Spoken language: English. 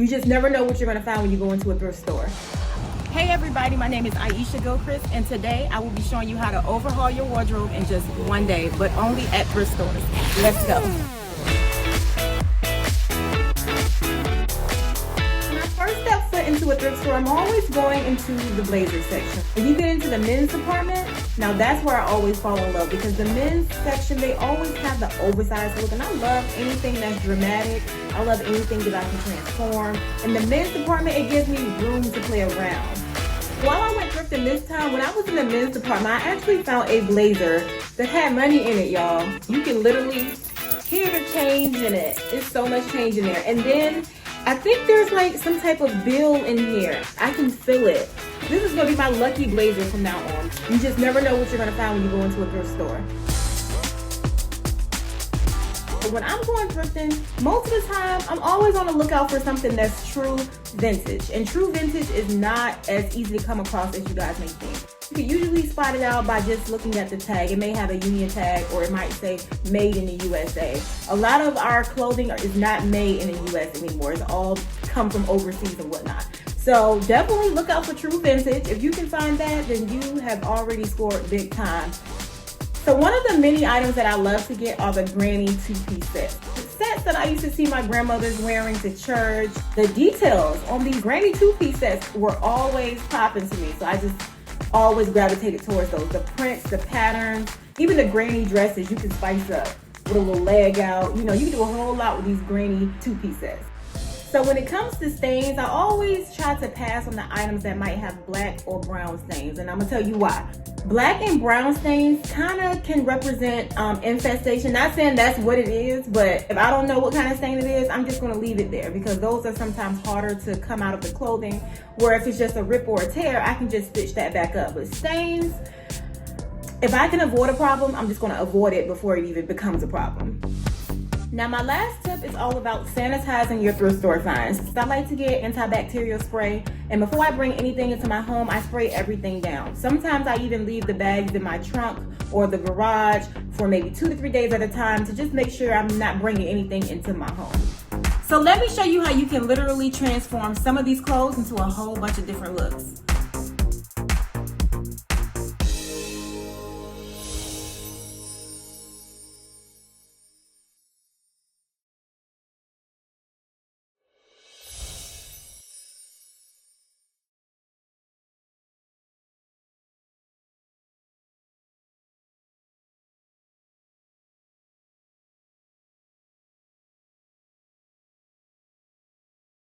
You just never know what you're gonna find when you go into a thrift store. Hey everybody, my name is Aisha Gilchrist, and today I will be showing you how to overhaul your wardrobe in just one day, but only at thrift stores. Let's go. Into a thrift store, I'm always going into the blazer section. When you get into the men's department, now that's where I always fall in love, because the men's section, they always have the oversized look, and I love anything that's dramatic. I love anything that I can transform. In the men's department, it gives me room to play around. While I went thrifting this time, when I was in the men's department, I actually found a blazer that had money in it, y'all. You can literally hear the change in it. It's so much change in there. And then I think there's like some type of bill in here. I can feel it. This is gonna be my lucky blazer from now on. You just never know what you're gonna find when you go into a thrift store. But when I'm going thrifting, most of the time, I'm always on the lookout for something that's true vintage. And true vintage is not as easy to come across as you guys may think. You can usually spot it out by just looking at the tag. It may have a union tag, or it might say made in the USA. A lot of our clothing is not made in the US anymore. It's all come from overseas and whatnot. So definitely look out for true vintage. If you can find that, then you have already scored big time. So one of the many items that I love to get are the granny two-piece sets. The sets that I used to see my grandmothers wearing to church. The details on these granny two-piece sets were always popping to me. So I just always gravitated towards those. The prints, the patterns, even the granny dresses you can spice up with a little leg out. You know, you can do a whole lot with these granny two-piece sets. So when it comes to stains, I always try to pass on the items that might have black or brown stains, and I'm gonna tell you why. Black and brown stains kind of can represent infestation. Not saying that's what it is, but if I don't know what kind of stain it is, I'm just gonna leave it there, because those are sometimes harder to come out of the clothing, where if it's just a rip or a tear, I can just stitch that back up. But stains, if I can avoid a problem, I'm just gonna avoid it before it even becomes a problem. Now my last tip is all about sanitizing your thrift store finds. I like to get antibacterial spray, and before I bring anything into my home, I spray everything down. Sometimes I even leave the bags in my trunk or the garage for maybe 2 to 3 days at a time to just make sure I'm not bringing anything into my home. So let me show you how you can literally transform some of these clothes into a whole bunch of different looks.